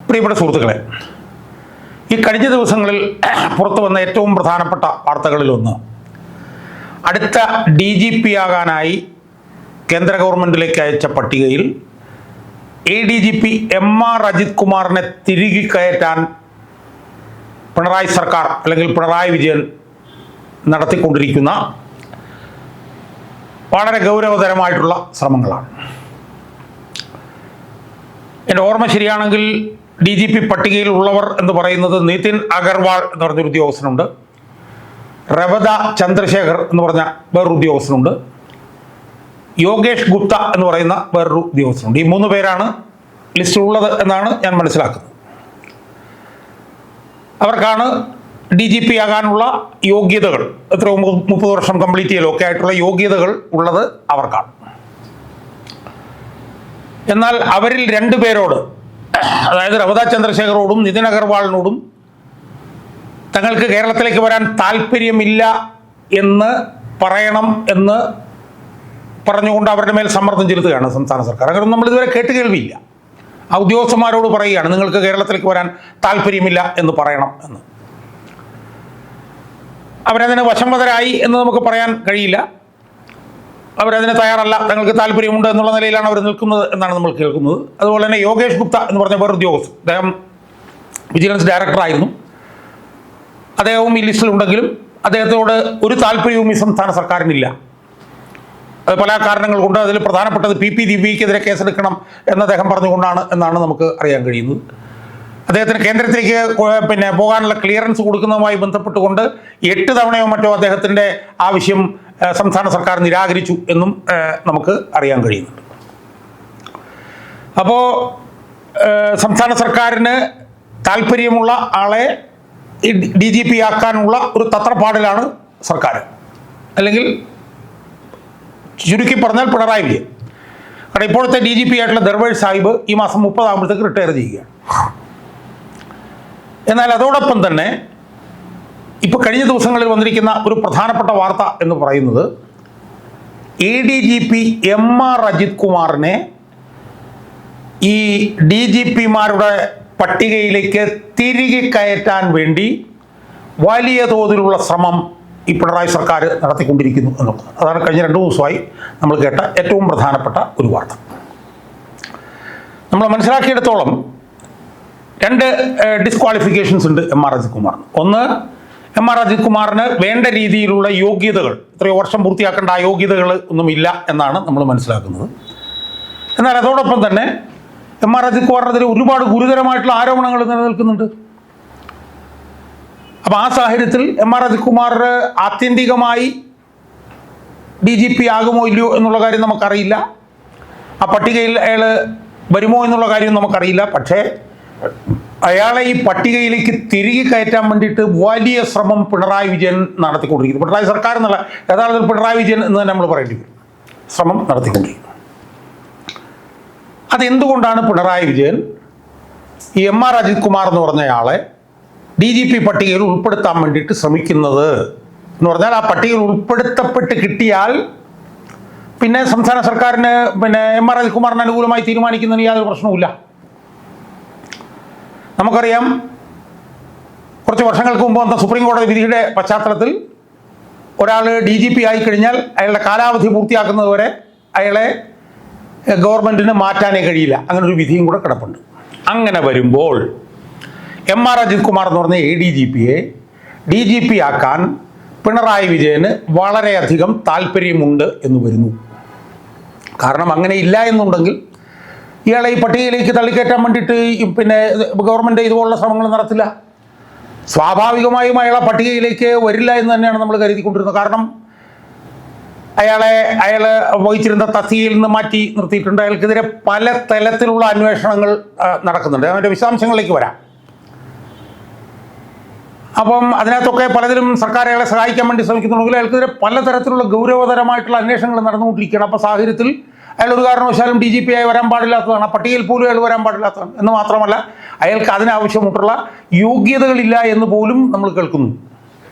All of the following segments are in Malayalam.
പ്രിയപ്പെട്ട സുഹൃത്തുക്കളെ, ഈ കഴിഞ്ഞ ദിവസങ്ങളിൽ പുറത്തു വന്ന ഏറ്റവും പ്രധാനപ്പെട്ട വാർത്തകളിലൊന്ന്, അടുത്ത DGP ആകാനായി കേന്ദ്ര ഗവൺമെൻറ്റിലേക്ക് അയച്ച പട്ടികയിൽ ADGP MR അജിത് കുമാറിനെ തിരികെ കയറ്റാൻ പിണറായി സർക്കാർ അല്ലെങ്കിൽ പിണറായി വിജയൻ നടത്തിക്കൊണ്ടിരിക്കുന്ന വളരെ ഗൗരവതരമായിട്ടുള്ള ശ്രമങ്ങളാണ്. എൻ്റെ ഓർമ്മ ശരിയാണെങ്കിൽ DGP പട്ടികയിൽ ഉള്ളവർ എന്ന് പറയുന്നത് നിതിൻ അഗർവാൾ എന്ന് പറഞ്ഞൊരു ഉദ്യോഗസ്ഥനുണ്ട്, റവദ ചന്ദ്രശേഖർ എന്ന് പറഞ്ഞ വേറൊരു ഉദ്യോഗസ്ഥനുണ്ട്, യോഗേഷ് ഗുപ്ത എന്ന് പറയുന്ന വേറൊരു ഉദ്യോഗസ്ഥനുണ്ട്. ഈ 3 പേരാണ് ലിസ്റ്റിലുള്ളത് എന്നാണ് ഞാൻ മനസ്സിലാക്കുന്നത്. അവർക്കാണ് DGP ആകാനുള്ള യോഗ്യതകൾ, എത്രയോ 30 വർഷം കംപ്ലീറ്റ് ചെയ്യലൊക്കെ ആയിട്ടുള്ള യോഗ്യതകൾ ഉള്ളത് അവർക്കാണ്. എന്നാൽ അവരിൽ 2 പേരോട്, അതായത് റവദ ചന്ദ്രശേഖരോടും നിതിൻ അഗർവാളിനോടും തങ്ങൾക്ക് കേരളത്തിലേക്ക് വരാൻ താല്പര്യമില്ല എന്ന് പറയണം എന്ന് പറഞ്ഞുകൊണ്ട് അവരുടെ മേൽ സമ്മർദ്ദം ചെലുത്തുകയാണ് സംസ്ഥാന സർക്കാർ. അങ്ങനെ നമ്മൾ ഇതുവരെ കേട്ടുകേൾവിയില്ല. ആ ഉദ്യോഗസ്ഥന്മാരോട് പറയുകയാണ്, നിങ്ങൾക്ക് കേരളത്തിലേക്ക് വരാൻ താല്പര്യമില്ല എന്ന് പറയണം എന്ന്. അവരതിന് വശംവദരായി എന്ന് നമുക്ക് പറയാൻ കഴിയില്ല. അവരതിന് തയ്യാറല്ല, തങ്ങൾക്ക് താല്പര്യമുണ്ട് എന്നുള്ള നിലയിലാണ് അവർ നിൽക്കുന്നത് എന്നാണ് നമ്മൾ കേൾക്കുന്നത്. അതുപോലെ തന്നെ യോഗേഷ് ഗുപ്ത എന്ന് പറഞ്ഞ വേറൊരു ഉദ്യോഗസ്ഥൻ, അദ്ദേഹം വിജിലൻസ് ഡയറക്ടറായിരുന്നു. അദ്ദേഹവും ഈ ലിസ്റ്റിലുണ്ടെങ്കിലും അദ്ദേഹത്തോട് ഒരു താല്പര്യവും ഈ സംസ്ഥാന സർക്കാരിനില്ല. അത് പല കാരണങ്ങൾ കൊണ്ട്. അതിൽ പ്രധാനപ്പെട്ടത് PP ദിവ്യക്കെതിരെ കേസെടുക്കണം എന്ന് അദ്ദേഹം പറഞ്ഞുകൊണ്ടാണ് എന്നാണ് നമുക്ക് അറിയാൻ കഴിയുന്നത്. അദ്ദേഹത്തിന് കേന്ദ്രത്തിലേക്ക് പോകാനുള്ള ക്ലിയറൻസ് കൊടുക്കുന്നതുമായി ബന്ധപ്പെട്ടുകൊണ്ട് 8 തവണയോ മറ്റോ അദ്ദേഹത്തിൻ്റെ ആവശ്യം സംസ്ഥാന സർക്കാർ നിരാകരിച്ചു എന്നും നമുക്ക് അറിയാൻ കഴിയുന്നുണ്ട്. അപ്പോൾ സംസ്ഥാന സർക്കാരിന് താല്പര്യമുള്ള ആളെ DGP ആക്കാനുള്ള ഒരു തത്രപ്പാടിലാണ് സർക്കാർ, അല്ലെങ്കിൽ ചുരുക്കി പറഞ്ഞാൽ പിണറായി വിജയൻ. കാരണം ഇപ്പോഴത്തെ DGP ആയിട്ടുള്ള ദർവേഷ് സാഹിബ് ഈ മാസം 30 ആകുമ്പോഴത്തേക്ക് റിട്ടയർ ചെയ്യുകയാണ്. എന്നാൽ അതോടൊപ്പം തന്നെ ഇപ്പോൾ കഴിഞ്ഞ ദിവസങ്ങളിൽ വന്നിരിക്കുന്ന ഒരു പ്രധാനപ്പെട്ട വാർത്ത എന്ന് പറയുന്നത്, ADGP MR അജിത് കുമാറിനെ ഈ DGPമാരുടെ പട്ടികയിലേക്ക് തിരികെ കയറ്റാൻ വേണ്ടി വലിയ തോതിലുള്ള ശ്രമം ഈ പിണറായി സർക്കാർ നടത്തിക്കൊണ്ടിരിക്കുന്നു എന്നുള്ളത്. അതാണ് കഴിഞ്ഞ 2 ദിവസമായി നമ്മൾ കേട്ട ഏറ്റവും പ്രധാനപ്പെട്ട ഒരു വാർത്ത. നമ്മൾ മനസ്സിലാക്കിയെടുത്തോളം 2 ഡിസ്ക്വാളിഫിക്കേഷൻസ് ഉണ്ട് MR അജിത് കുമാറിന്. ഒന്ന്, MR അജിത് കുമാറിന് വേണ്ട രീതിയിലുള്ള യോഗ്യതകൾ, എത്രയോ വർഷം പൂർത്തിയാക്കേണ്ട ആ യോഗ്യതകൾ ഒന്നുമില്ല എന്നാണ് നമ്മൾ മനസ്സിലാക്കുന്നത്. എന്നാൽ അതോടൊപ്പം തന്നെ MR അജിത് കുമാറിനെതിരെ ഒരുപാട് ഗുരുതരമായിട്ടുള്ള ആരോപണങ്ങൾ നിലനിൽക്കുന്നുണ്ട്. അപ്പോൾ ആ സാഹചര്യത്തിൽ MR അജിത് കുമാർ ആത്യന്തികമായി DGP ആകുമോ ഇല്ലയോ എന്നുള്ള കാര്യം നമുക്കറിയില്ല. ആ പട്ടികയിൽ അയാൾ വരുമോ എന്നുള്ള കാര്യം നമുക്കറിയില്ല. പക്ഷേ അയാളെ ഈ പട്ടികയിലേക്ക് തിരികെ കയറ്റാൻ വേണ്ടിയിട്ട് വലിയ ശ്രമം പിണറായി വിജയൻ നടത്തിക്കൊണ്ടിരിക്കുന്നു. പിണറായി സർക്കാർ എന്നുള്ള യഥാർത്ഥത്തിൽ പിണറായി വിജയൻ എന്ന് തന്നെ നമ്മൾ പറയേണ്ടി വരും, ശ്രമം നടത്തിക്കൊണ്ടിരിക്കുന്നു. അതെന്തുകൊണ്ടാണ് പിണറായി വിജയൻ ഈ MR അജിത് കുമാർ എന്ന് പറഞ്ഞയാളെ DGP പട്ടികയിൽ ഉൾപ്പെടുത്താൻ വേണ്ടിയിട്ട് ശ്രമിക്കുന്നത് എന്ന് പറഞ്ഞാൽ, ആ പട്ടികയിൽ ഉൾപ്പെടുത്തപ്പെട്ട് കിട്ടിയാൽ പിന്നെ സംസ്ഥാന സർക്കാരിന് MR അജിത് കുമാറിന് അനുകൂലമായി തീരുമാനിക്കുന്നതിന് യാതൊരു പ്രശ്നവുമില്ല. നമുക്കറിയാം, കുറച്ച് വർഷങ്ങൾക്ക് മുമ്പ് വന്ന സുപ്രീം കോടതി വിധിയുടെ പശ്ചാത്തലത്തിൽ ഒരാൾ DGP ആയിക്കഴിഞ്ഞാൽ അയാളുടെ കാലാവധി പൂർത്തിയാക്കുന്നതുവരെ അയാളെ ഗവൺമെൻറ്റിന് മാറ്റാനേ കഴിയില്ല. അങ്ങനെ ഒരു വിധിയും കൂടെ കിടപ്പുണ്ട്. അങ്ങനെ വരുമ്പോൾ MR അജിത് കുമാർ എന്ന് പറഞ്ഞ ADGPയെ DGP ആക്കാൻ പിണറായി വിജയന് വളരെയധികം താല്പര്യമുണ്ട് എന്ന് വരുന്നു. കാരണം അങ്ങനെ ഇല്ല എന്നുണ്ടെങ്കിൽ ഇയാളെ ഈ പട്ടികയിലേക്ക് തള്ളിക്കയറ്റാൻ വേണ്ടിയിട്ട് ഗവൺമെൻറ് ഇതുപോലുള്ള ശ്രമങ്ങൾ നടത്തില്ല. സ്വാഭാവികമായും അയാളെ പട്ടികയിലേക്ക് വരില്ല എന്ന് തന്നെയാണ് നമ്മൾ കരുതിക്കൊണ്ടിരുന്നത്. കാരണം അയാൾ വഹിച്ചിരുന്ന തസ്തികയിൽ നിന്ന് മാറ്റി നിർത്തിയിട്ടുണ്ട്. അയാൾക്കെതിരെ പല തലത്തിലുള്ള അന്വേഷണങ്ങൾ നടക്കുന്നുണ്ട്. അതിൻ്റെ വിശദാംശങ്ങളിലേക്ക് വരാം. അപ്പം അതിനകത്തൊക്കെ പലതിലും സർക്കാർ അയാളെ സഹായിക്കാൻ വേണ്ടി ശ്രമിക്കുന്നുണ്ടെങ്കിൽ അയാൾക്കെതിരെ പലതരത്തിലുള്ള ഗൗരവതരമായിട്ടുള്ള അന്വേഷണങ്ങൾ നടന്നുകൊണ്ടിരിക്കുകയാണ്. അപ്പോൾ സാഹചര്യത്തിൽ അയാൾ ഒരു കാരണവശാലും DGP ആയി വരാൻ പാടില്ലാത്തതാണ്. ആ പട്ടികയിൽ പോലും അയാൾ വരാൻ പാടില്ലാത്തതാണ് എന്ന് മാത്രമല്ല, അയാൾക്ക് അതിനാവശ്യമായിട്ടുള്ള യോഗ്യതകളില്ല എന്ന് പോലും നമ്മൾ കേൾക്കുന്നു.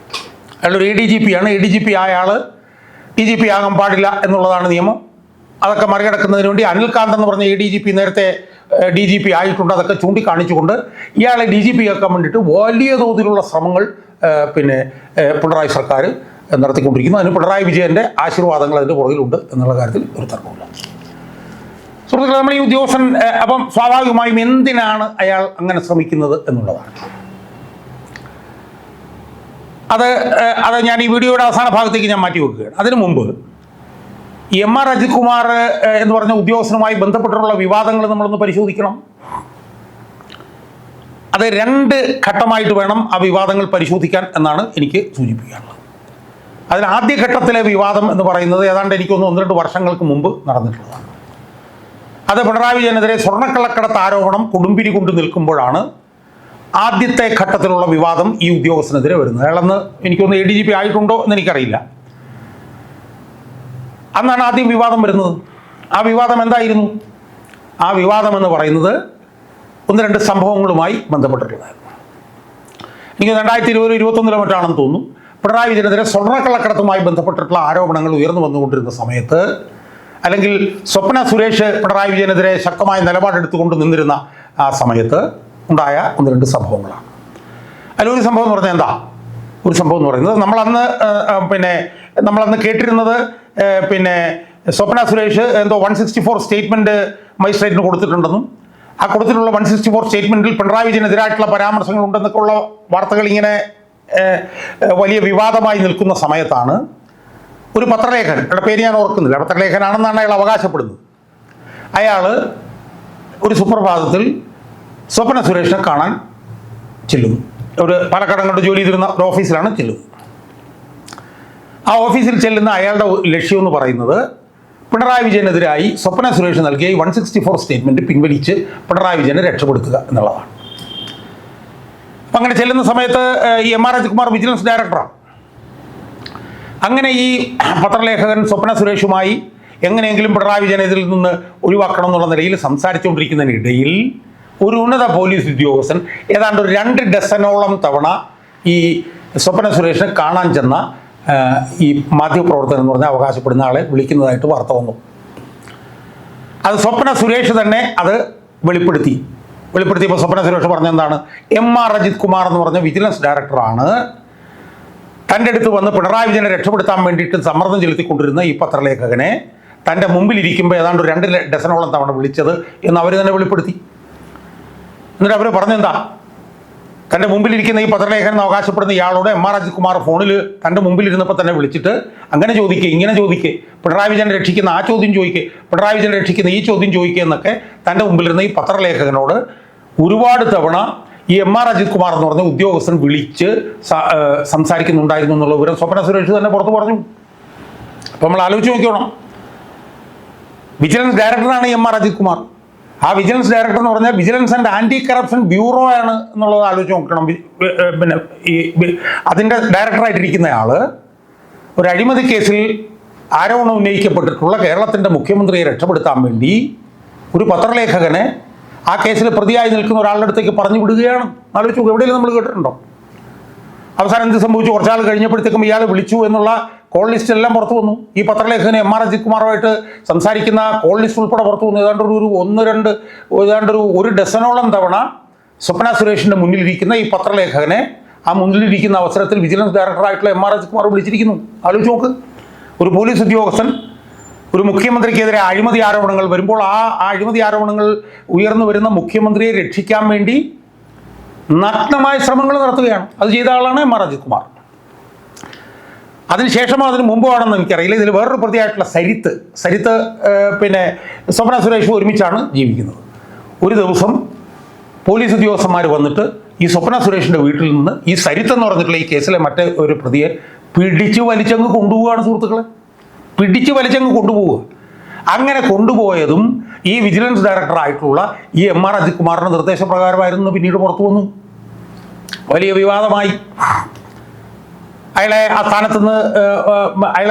അയാളൊരു ADGP ആണ്. ADGP ആയ ആൾ DGP ആകാൻ പാടില്ല എന്നുള്ളതാണ് നിയമം. അതൊക്കെ മറികടക്കുന്നതിന് വേണ്ടി അനിൽ കാന്ത് എന്ന് പറഞ്ഞ ADGP നേരത്തെ DGP ആയിട്ടുണ്ട്. അതൊക്കെ ചൂണ്ടിക്കാണിച്ചുകൊണ്ട് ഇയാളെ DGP ആക്കാൻ വേണ്ടിയിട്ട് വലിയ തോതിലുള്ള ശ്രമങ്ങൾ പിന്നെ പിണറായി സർക്കാർ നടത്തിക്കൊണ്ടിരിക്കുന്നു. അതിന് പിണറായി വിജയൻ്റെ ആശീർവാദങ്ങൾ അതിൻ്റെ പുറകിലുണ്ട് എന്നുള്ള കാര്യത്തിൽ ഒരു തർക്കമില്ല. സുഹൃത്തുക്കളെ, നമ്മൾ ഈ ഉദ്യോഗസ്ഥൻ അപ്പം സ്വാഭാവികമായും എന്തിനാണ് അയാൾ അങ്ങനെ ശ്രമിക്കുന്നത് എന്നുള്ളതാണ്. അത് ഞാൻ ഈ വീഡിയോയുടെ അവസാന ഭാഗത്തേക്ക് ഞാൻ മാറ്റി വെക്കുകയാണ്. അതിനു മുമ്പ് MR അജിത് കുമാർ എന്ന് പറഞ്ഞ ഉദ്യോഗസ്ഥനുമായി ബന്ധപ്പെട്ടിട്ടുള്ള വിവാദങ്ങൾ നമ്മളൊന്ന് പരിശോധിക്കണം. അത് 2 ഘട്ടമായിട്ട് വേണം ആ വിവാദങ്ങൾ പരിശോധിക്കാൻ എന്നാണ് എനിക്ക് സൂചിപ്പിക്കാനുള്ളത്. അതിൽ ആദ്യ ഘട്ടത്തിലെ വിവാദം എന്ന് പറയുന്നത് ഏതാണ്ട് എനിക്കൊന്ന് 1-2 വർഷങ്ങൾക്ക് മുമ്പ് നടന്നിട്ടുള്ളതാണ്. അത് പിണറായി വിജയനെതിരെ സ്വർണ്ണക്കള്ളക്കടത്ത് ആരോപണം കൊടുമ്പിരി കൊണ്ട് നിൽക്കുമ്പോഴാണ് ആദ്യത്തെ ഘട്ടത്തിലുള്ള വിവാദം ഈ ഉദ്യോഗസ്ഥനെതിരെ വരുന്നത്. അയാളെന്ന് എനിക്കൊന്ന് ADGP ആയിട്ടുണ്ടോ എന്ന് എനിക്കറിയില്ല. അന്നാണ് ആദ്യം വിവാദം വരുന്നത്. ആ വിവാദം എന്തായിരുന്നു? ആ വിവാദം എന്ന് പറയുന്നത് 1-2 സംഭവങ്ങളുമായി ബന്ധപ്പെട്ടിട്ടുള്ളതായിരുന്നു. എനിക്ക് 2020-21 മറ്റാണെന്ന് തോന്നുന്നു. പിണറായി വിജയനെതിരെ സ്വർണ്ണക്കള്ളക്കടത്തുമായി ബന്ധപ്പെട്ടിട്ടുള്ള ആരോപണങ്ങൾ ഉയർന്നു വന്നുകൊണ്ടിരുന്ന സമയത്ത്, അല്ലെങ്കിൽ സ്വപ്ന സുരേഷ് പിണറായി വിജയനെതിരെ ശക്തമായ നിലപാടെടുത്തുകൊണ്ട് നിന്നിരുന്ന ആ സമയത്ത് ഉണ്ടായ 1-2 സംഭവങ്ങളാണ്. അതിലൊരു സംഭവം എന്ന് പറഞ്ഞാൽ എന്താ? ഒരു സംഭവം എന്ന് പറയുന്നത് നമ്മളന്ന് കേട്ടിരുന്നത് സ്വപ്ന സുരേഷ് എന്തോ 164 സ്റ്റേറ്റ്മെൻറ്റ് മജിസ്ട്രേറ്റിന് കൊടുത്തിട്ടുണ്ടെന്നും ആ കൊടുത്തിട്ടുള്ള 164 സ്റ്റേറ്റ്മെൻറ്റിൽ പിണറായി വിജയനെതിരായിട്ടുള്ള പരാമർശങ്ങൾ ഉണ്ടെന്നൊക്കെയുള്ള വാർത്തകൾ ഇങ്ങനെ വലിയ വിവാദമായി നിൽക്കുന്ന സമയത്താണ് ഒരു പത്രലേഖൻ, അയാളുടെ പേര് ഞാൻ ഓർക്കുന്നില്ല, പത്രലേഖനാണെന്നാണ് അയാൾ അവകാശപ്പെടുന്നത്. അയാൾ ഒരു സുപ്രഭാതത്തിൽ സ്വപ്ന സുരേഷിനെ കാണാൻ ചെല്ലുന്നു. ഒരു പാലക്കാട് ജോലി ചെയ്തിരുന്ന ഒരു ഓഫീസിലാണ് ചെല്ലുന്നത്. ആ ഓഫീസിൽ ചെല്ലുന്ന അയാളുടെ ലക്ഷ്യം എന്ന് പറയുന്നത് പിണറായി വിജയനെതിരായി സ്വപ്ന സുരേഷ് നൽകിയ 164 സ്റ്റേറ്റ്മെൻറ്റ് പിൻവലിച്ച് പിണറായി വിജയനെ രക്ഷപ്പെടുത്തുക എന്നുള്ളതാണ്. അപ്പം അങ്ങനെ ചെല്ലുന്ന സമയത്ത് ഈ MR അജിത് കുമാർ വിജിലൻസ് ഡയറക്ടറാണ്. അങ്ങനെ ഈ പത്രലേഖകൻ സ്വപ്ന സുരേഷുമായി എങ്ങനെയെങ്കിലും പിണറായി വിജയനെ ഇതിൽ നിന്ന് ഒഴിവാക്കണം എന്നുള്ള നിലയിൽ സംസാരിച്ചുകൊണ്ടിരിക്കുന്നതിനിടയിൽ ഒരു ഉന്നത പോലീസ് ഉദ്യോഗസ്ഥൻ ഏതാണ്ട് ഒരു 2 ഡസനോളം തവണ ഈ സ്വപ്ന സുരേഷിനെ കാണാൻ ചെന്ന ഈ മാധ്യമപ്രവർത്തകൻ എന്ന് പറഞ്ഞാൽ അവകാശപ്പെടുന്ന ആളെ വിളിക്കുന്നതായിട്ട് വാർത്ത വന്നു. അത് സ്വപ്ന സുരേഷ് തന്നെ അത് വെളിപ്പെടുത്തിയപ്പോൾ സ്വപ്ന സുരേഷ് പറഞ്ഞെന്താണ്? MR അജിത് കുമാർ എന്ന് പറഞ്ഞ വിജിലൻസ് ഡയറക്ടറാണ് തൻ്റെ അടുത്ത് വന്ന് പിണറായി വിജയനെ രക്ഷപ്പെടുത്താൻ വേണ്ടിയിട്ട് സമ്മർദ്ദം ചെലുത്തിക്കൊണ്ടിരുന്ന ഈ പത്രലേഖകനെ തൻ്റെ മുമ്പിലിരിക്കുമ്പോൾ ഏതാണ്ട് 2 ഡസനോളം തവണ വിളിച്ചത് എന്ന് അവർ തന്നെ വെളിപ്പെടുത്തി. എന്നിട്ട് അവർ പറഞ്ഞെന്താ? തൻ്റെ മുമ്പിലിരിക്കുന്ന ഈ പത്രലേഖനം അവകാശപ്പെടുന്ന ഇയാളോട് MR അജിത് കുമാർ ഫോണിൽ തൻ്റെ മുമ്പിലിരുന്നപ്പോൾ തന്നെ വിളിച്ചിട്ട് അങ്ങനെ ചോദിക്കുക, ഇങ്ങനെ ചോദിക്കുക, പിണറായി വിജയനെ രക്ഷിക്കുന്ന ആ ചോദ്യം ചോദിക്കുക, പിണറായി വിജയനെ രക്ഷിക്കുന്ന ഈ ചോദ്യം ചോദിക്കുക എന്നൊക്കെ തൻ്റെ മുമ്പിലിരുന്ന ഈ പത്രലേഖകനോട് ഒരുപാട് തവണ ഈ MR അജിത് കുമാർ എന്ന് പറഞ്ഞ ഉദ്യോഗസ്ഥൻ വിളിച്ച് സംസാരിക്കുന്നുണ്ടായിരുന്നു എന്നുള്ള വിവരം സ്വപ്ന സുരേഷ് തന്നെ പുറത്ത് പറഞ്ഞു. അപ്പോൾ നമ്മൾ ആലോചിച്ച് നോക്കിയോണം. വിജിലൻസ് ഡയറക്ടറാണ് MR അജിത് കുമാർ. ആ വിജിലൻസ് ഡയറക്ടർ എന്ന് പറഞ്ഞാൽ vigilance and anti corruption bureau ആണ് എന്നുള്ളത് ആലോചിച്ച് നോക്കണം. അതിൻ്റെ ഡയറക്ടറായിട്ടിരിക്കുന്ന ആൾ ഒരു അഴിമതി കേസിൽ ആരോപണം ഉന്നയിക്കപ്പെട്ടിട്ടുള്ള കേരളത്തിൻ്റെ മുഖ്യമന്ത്രിയെ രക്ഷപ്പെടുത്താൻ വേണ്ടി ഒരു പത്രലേഖകനെ ആ കേസിൽ പ്രതിയായി നിൽക്കുന്ന ഒരാളുടെ അടുത്തേക്ക് പറഞ്ഞു വിടുകയാണ്. ആലോചിച്ചു, എവിടെയെങ്കിലും നമ്മൾ കേട്ടിട്ടുണ്ടോ? അവസാനം എന്ത് സംഭവിച്ചു? കുറച്ചാൾ കഴിഞ്ഞപ്പോഴത്തേക്കും ഇയാൾ വിളിച്ചു എന്നുള്ള കോൾ ലിസ്റ്റ് എല്ലാം പുറത്തു വന്നു. ഈ പത്രലേഖകന് MR അജിത് കുമാറുമായിട്ട് സംസാരിക്കുന്ന കോൾ ലിസ്റ്റ് ഉൾപ്പെടെ പുറത്തു വന്നു. ഏതാണ്ട് ഒരു ഡസനോളം തവണ സ്വപ്ന സുരേഷിൻ്റെ മുന്നിലിരിക്കുന്ന ഈ പത്രലേഖകനെ ആ മുന്നിലിരിക്കുന്ന അവസരത്തിൽ വിജിലൻസ് ഡയറക്ടറായിട്ടുള്ള MR അജിത് കുമാർ വിളിച്ചിരിക്കുന്നു. ആലോചിച്ച് നോക്ക്. ഒരു പോലീസ് ഉദ്യോഗസ്ഥൻ ഒരു മുഖ്യമന്ത്രിക്കെതിരെ അഴിമതി ആരോപണങ്ങൾ വരുമ്പോൾ ആ അഴിമതി ആരോപണങ്ങൾ ഉയർന്നു വരുന്ന മുഖ്യമന്ത്രിയെ രക്ഷിക്കാൻ വേണ്ടി നഗ്നമായ ശ്രമങ്ങൾ നടത്തുകയാണ്. അത് ചെയ്ത ആളാണ് MR അജിത് കുമാർ. അതിനുശേഷമോ അതിന് മുമ്പോ ആണെന്ന് എനിക്കറിയില്ല. ഇതിൽ വേറൊരു പ്രതിയായിട്ടുള്ള സരിത്ത് സ്വപ്ന സുരേഷ് ഒരുമിച്ചാണ് ജീവിക്കുന്നത്. ഒരു ദിവസം പോലീസ് ഉദ്യോഗസ്ഥന്മാർ വന്നിട്ട് ഈ സ്വപ്ന സുരേഷിൻ്റെ വീട്ടിൽ നിന്ന് ഈ സരിത്ത് എന്ന് പറഞ്ഞിട്ടുള്ള ഈ കേസിലെ മറ്റേ ഒരു പ്രതിയെ പിടിച്ച് വലിച്ചങ്ങ് കൊണ്ടുപോവുകയാണ്. സുഹൃത്തുക്കളെ, പിടിച്ച് വലിച്ചങ്ങ് കൊണ്ടുപോവുക. അങ്ങനെ കൊണ്ടുപോയതും ഈ വിജിലൻസ് ഡയറക്ടറായിട്ടുള്ള ഈ MR അജിത് കുമാറിൻ്റെ നിർദ്ദേശപ്രകാരമായിരുന്നു. പിന്നീട് പുറത്തു വന്നു, വലിയ വിവാദമായി. അയാളെ ആ സ്ഥാനത്ത് നിന്ന് അയാൾ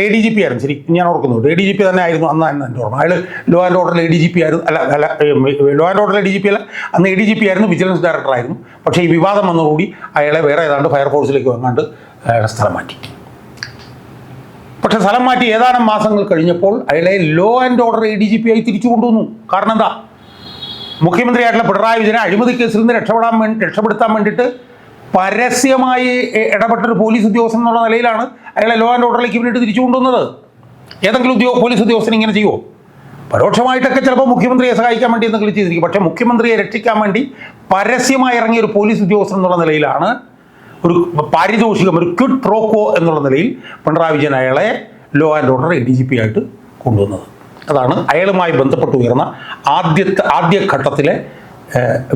ADGP ആയിരുന്നു. ശരി, ഞാൻ ഓർക്കുന്നു, ADGP തന്നെ ആയിരുന്നു അന്ന് എൻ്റെ ഓർമ്മ. അയാൾ ലോ ആൻഡ് ഓർഡർ ADGP ആയിരുന്നു. ലോ ആൻഡ് ഓർഡർ ADGP അല്ല, അന്ന് ADGP ആയിരുന്നു, വിജിലൻസ് ഡയറക്ടറായിരുന്നു. പക്ഷേ ഈ വിവാദം വന്നതോടുകൂടി അയാളെ വേറെ ഏതാണ്ട് ഫയർഫോഴ്സിലേക്ക് വന്നാണ്ട് അയാളെ സ്ഥലം മാറ്റി. പക്ഷെ സ്ഥലം മാറ്റി ഏതാനും മാസങ്ങൾ കഴിഞ്ഞപ്പോൾ അയാളെ ലോ ആൻഡ് ഓർഡർ ADGP ആയി തിരിച്ചു കൊണ്ടുവന്നു. കാരണം എന്താ? മുഖ്യമന്ത്രിയായിട്ടുള്ള പിണറായി വിജയനെ അഴിമതി കേസിൽ നിന്ന് രക്ഷപ്പെടുത്താൻ വേണ്ടിയിട്ട് പരസ്യമായി ഇടപെട്ടൊരു പോലീസ് ഉദ്യോഗസ്ഥൻ എന്നുള്ള നിലയിലാണ് അയാളെ ലോ ആൻഡ് ഓർഡറിലേക്ക് വേണ്ടിയിട്ട് തിരിച്ചു കൊണ്ടുവന്നത്. ഏതെങ്കിലും പോലീസ് ഉദ്യോഗസ്ഥൻ ഇങ്ങനെ ചെയ്യുമോ? പരോക്ഷമായിട്ടൊക്കെ ചിലപ്പോൾ മുഖ്യമന്ത്രിയെ സഹായിക്കാൻ വേണ്ടി എന്തെങ്കിലും ചെയ്തിരിക്കും. പക്ഷേ മുഖ്യമന്ത്രിയെ രക്ഷിക്കാൻ വേണ്ടി പരസ്യമായി ഇറങ്ങിയ ഒരു പോലീസ് ഉദ്യോഗസ്ഥൻ എന്നുള്ള നിലയിലാണ് ഒരു പാരിതോഷികം, ഒരു ക്വിഡ് പ്രോക്കോ എന്നുള്ള നിലയിൽ പിണറായി വിജയൻ അയാളെ ലോ ആൻഡ് ഓർഡർ DGP ആയിട്ട് കൊണ്ടുവന്നത്. അതാണ് അയാളുമായി ബന്ധപ്പെട്ട് ഉയർന്ന ആദ്യ ഘട്ടത്തിലെ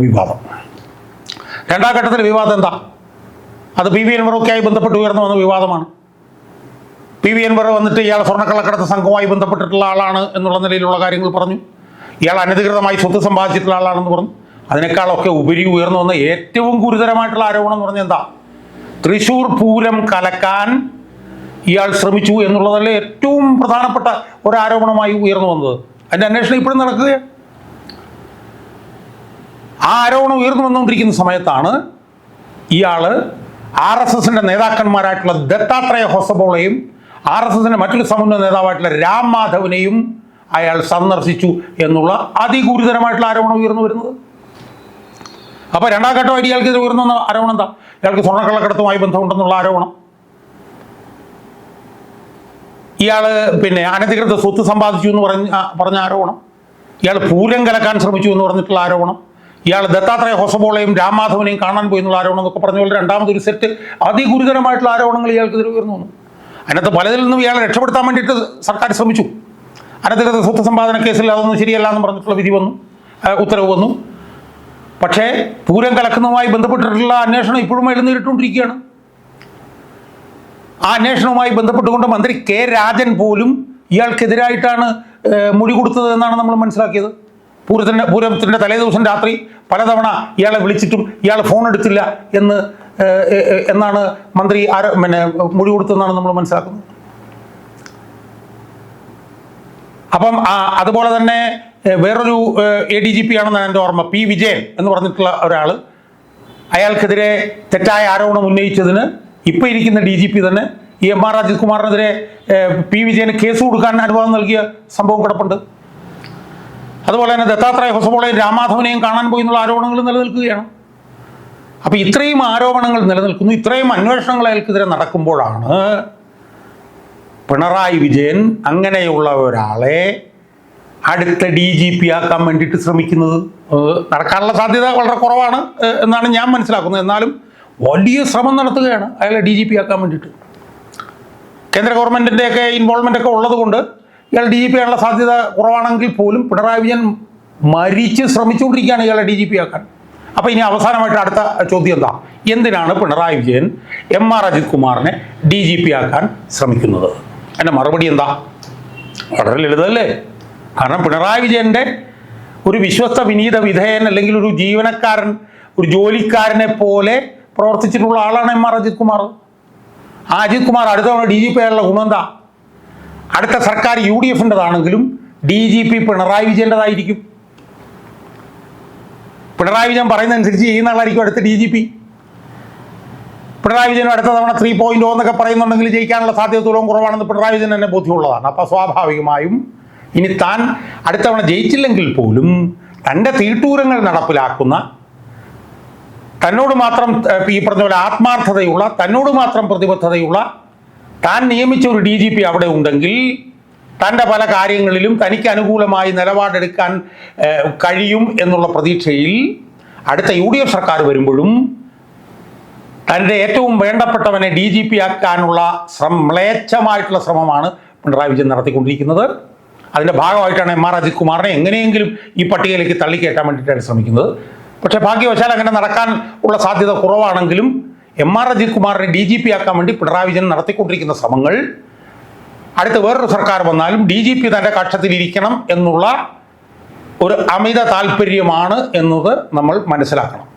വിവാദം. രണ്ടാം ഘട്ടത്തിലെ വിവാദം എന്താ? അത് PV അൻവറൊക്കെയായി ബന്ധപ്പെട്ട് ഉയർന്നു വന്ന വിവാദമാണ്. PV അൻവർ വന്നിട്ട് ഇയാൾ സ്വർണ്ണക്കള്ളക്കടത്ത് സംഘവുമായി ബന്ധപ്പെട്ടിട്ടുള്ള ആളാണ് എന്നുള്ള നിലയിലുള്ള കാര്യങ്ങൾ പറഞ്ഞു. ഇയാൾ അനധികൃതമായി സ്വത്ത് സമ്പാദിച്ചിട്ടുള്ള ആളാണെന്ന് പറഞ്ഞു. അതിനേക്കാളൊക്കെ ഉപരി ഉയർന്നു വന്ന ഏറ്റവും ഗുരുതരമായിട്ടുള്ള ആരോപണം എന്ന് പറഞ്ഞാൽ എന്താ? തൃശ്ശൂർ പൂരം കലക്കാൻ ഇയാൾ ശ്രമിച്ചു എന്നുള്ളതല്ലേ ഏറ്റവും പ്രധാനപ്പെട്ട ഒരു ആരോപണമായി ഉയർന്നു വന്നത്. അതിൻ്റെ അന്വേഷണം ഇപ്പോഴും നടക്കുകയാണ്. ആ ആരോപണം ഉയർന്നു വന്നുകൊണ്ടിരിക്കുന്ന സമയത്താണ് ഇയാൾ RSSന്റെ നേതാക്കന്മാരായിട്ടുള്ള ദത്താത്രേയ ഹൊസബോളയും RSSന്റെ മറ്റൊരു സമുന്നത നേതാവായിട്ടുള്ള രാം മാധവനെയും അയാൾ സന്ദർശിച്ചു എന്നുള്ള അതിഗുരുതരമായിട്ടുള്ള ആരോപണം ഉയർന്നു വരുന്നത്. അപ്പോൾ രണ്ടാം ഘട്ടമായിട്ട് ഇയാൾക്കെതിരെ ഉയർന്ന ആരോപണം എന്താ? ഇയാൾക്ക് സ്വർണ്ണക്കള്ളക്കടത്തുമായി ബന്ധമുണ്ടെന്നുള്ള ആരോപണം. ഇയാൾ അനധികൃത സ്വത്ത് സമ്പാദിച്ചു എന്ന് പറഞ്ഞ ആരോപണം. ഇയാൾ പൂരം കലക്കാൻ ശ്രമിച്ചു എന്ന് പറഞ്ഞിട്ടുള്ള ആരോപണം. ഇയാൾ ദത്താത്രേയ ഹൊസബോളയും രാംമാധവനെയും കാണാൻ പോയി എന്നുള്ള ആരോപണം എന്നൊക്കെ പറഞ്ഞ പോലെ രണ്ടാമതൊരു സെറ്റ് അതിഗുരുതരമായിട്ടുള്ള ആരോപണങ്ങൾ ഇയാൾക്കെതിരെ ഉയർന്നു വന്നു. അതിനകത്ത് പലതിൽ നിന്നും ഇയാളെ രക്ഷപ്പെടുത്താൻ വേണ്ടിയിട്ട് സർക്കാർ ശ്രമിച്ചു. അനധികൃത സ്വത്ത് സമ്പാദന കേസിൽ അതൊന്നും ശരിയല്ല എന്ന് പറഞ്ഞിട്ടുള്ള വിധി വന്നു, ഉത്തരവ് വന്നു. പക്ഷേ പൂരം കലക്കുന്നതുമായി ബന്ധപ്പെട്ടിട്ടുള്ള അന്വേഷണം ഇപ്പോഴും എഴുന്നേറ്റിട്ടുകൊണ്ടിരിക്കുകയാണ്. ആ അന്വേഷണവുമായി ബന്ധപ്പെട്ടുകൊണ്ട് മന്ത്രി K. രാജൻ പോലും ഇയാൾക്കെതിരായിട്ടാണ് മൊഴി കൊടുത്തത് എന്നാണ് നമ്മൾ മനസ്സിലാക്കിയത്. പൂരത്തിൻ്റെ തലേദിവസം രാത്രി പലതവണ ഇയാളെ വിളിച്ചിട്ടും ഇയാൾ ഫോൺ എടുത്തില്ല എന്നാണ് മന്ത്രി മൊഴി കൊടുത്തതെന്നാണ് നമ്മൾ മനസ്സിലാക്കുന്നത്. അപ്പം അതുപോലെ തന്നെ വേറൊരു ADGP ആണെന്നാണ് എൻ്റെ ഓർമ്മ, P. വിജയൻ എന്ന് പറഞ്ഞിട്ടുള്ള ഒരാൾ, അയാൾക്കെതിരെ തെറ്റായ ആരോപണം ഉന്നയിച്ചതിന് ഇപ്പോൾ ഇരിക്കുന്ന DGP തന്നെ ഈ MR അജിത് കുമാറിനെതിരെ P. വിജയന് കേസ് കൊടുക്കാൻ അനുവാദം നൽകിയ സംഭവം കിടപ്പുണ്ട്. അതുപോലെ തന്നെ ദത്താത്രേയ ഹൊസബോളയും രാംമാധവനെയും കാണാൻ പോയി എന്നുള്ള ആരോപണങ്ങൾ നിലനിൽക്കുകയാണ്. അപ്പോൾ ഇത്രയും ആരോപണങ്ങൾ നിലനിൽക്കുന്നു, ഇത്രയും അന്വേഷണങ്ങൾ അയാൾക്കെതിരെ നടക്കുമ്പോഴാണ് പിണറായി വിജയൻ അങ്ങനെയുള്ള ഒരാളെ അടുത്ത DGP ആക്കാൻ വേണ്ടിയിട്ട് ശ്രമിക്കുന്നത്. നടക്കാനുള്ള സാധ്യത വളരെ കുറവാണ് എന്നാണ് ഞാൻ മനസ്സിലാക്കുന്നത്. എന്നാലും വലിയ ശ്രമം നടത്തുകയാണ് അയാളെ DGP ആക്കാൻ വേണ്ടിയിട്ട്. കേന്ദ്ര ഗവൺമെൻറ്റിൻ്റെയൊക്കെ ഇൻവോൾവ്മെൻ്റ് ഉള്ളത് കൊണ്ട് ഇയാൾ DGP ആകാനുള്ള സാധ്യത കുറവാണെങ്കിൽ പോലും പിണറായി വിജയൻ മരിച്ച് ശ്രമിച്ചുകൊണ്ടിരിക്കുകയാണ് ഇയാളെ DGP ആക്കാൻ. അപ്പോൾ ഇനി അവസാനമായിട്ട് അടുത്ത ചോദ്യം എന്താ? എന്തിനാണ് പിണറായി വിജയൻ MR അജിത് കുമാറിനെ DGP ആക്കാൻ ശ്രമിക്കുന്നത്? എൻ്റെ മറുപടി എന്താ? വളരെ ലളിതമല്ലേ. കാരണം പിണറായി വിജയൻ്റെ ഒരു വിശ്വസ്ത വിനീത വിധേയൻ അല്ലെങ്കിൽ ഒരു ജീവനക്കാരൻ, ഒരു ജോലിക്കാരനെ പോലെ പ്രവർത്തിച്ചിട്ടുള്ള ആളാണ് MR അജിത് കുമാർ. ആ അജിത് കുമാർ അടുത്ത തവണ DGP ആയുള്ള ഗുണം എന്താ? അടുത്ത സർക്കാർ UDFൻ്റെതാണെങ്കിലും DGP പിണറായി വിജയൻ്റെതായിരിക്കും. പിണറായി വിജയൻ പറയുന്നതനുസരിച്ച് ചെയ്യുന്ന ആളായിരിക്കും അടുത്ത DGP. പിണറായി വിജയനും അടുത്ത തവണ 3.0 എന്നൊക്കെ പറയുന്നുണ്ടെങ്കിൽ ജയിക്കാനുള്ള സാധ്യത തുലവും കുറവാണെന്ന് പിണറായി വിജയൻ തന്നെ ബോധ്യമുള്ളതാണ്. അപ്പോൾ സ്വാഭാവികമായും ഇനി താൻ അടുത്ത തവണ ജയിച്ചില്ലെങ്കിൽ പോലും തൻ്റെ തീട്ടൂരങ്ങൾ നടപ്പിലാക്കുന്ന, തന്നോട് മാത്രം ഈ പറഞ്ഞ പോലെ ആത്മാർത്ഥതയുള്ള, തന്നോട് മാത്രം പ്രതിബദ്ധതയുള്ള, താൻ നിയമിച്ച ഒരു DGP അവിടെ ഉണ്ടെങ്കിൽ തൻ്റെ പല കാര്യങ്ങളിലും തനിക്ക് അനുകൂലമായി നിലപാടെടുക്കാൻ കഴിയും എന്നുള്ള പ്രതീക്ഷയിൽ അടുത്ത UDF സർക്കാർ വരുമ്പോഴും തൻ്റെ ഏറ്റവും വേണ്ടപ്പെട്ടവനെ DGP ആക്കാനുള്ള മ്ലേച്ഛമായിട്ടുള്ള ശ്രമമാണ് പിണറായി വിജയൻ നടത്തിക്കൊണ്ടിരിക്കുന്നത്. അതിൻ്റെ ഭാഗമായിട്ടാണ് MR അജിത് കുമാറിനെ എങ്ങനെയെങ്കിലും ഈ പട്ടികയിലേക്ക് തള്ളിക്കയറ്റാൻ വേണ്ടിയിട്ടാണ് ശ്രമിക്കുന്നത്. പക്ഷേ ഭാഗ്യവശാൽ അങ്ങനെ നടക്കാൻ ഉള്ള സാധ്യത കുറവാണെങ്കിലും MR അജിത് കുമാറിനെ DGP ആക്കാൻ വേണ്ടി പിണറായി വിജയൻ നടത്തിക്കൊണ്ടിരിക്കുന്ന ശ്രമങ്ങൾ അടുത്ത വേറൊരു സർക്കാർ വന്നാലും DGP തൻ്റെ കക്ഷത്തിലിരിക്കണം എന്നുള്ള ഒരു അമിത താല്പര്യമാണ് എന്നത് നമ്മൾ മനസ്സിലാക്കണം.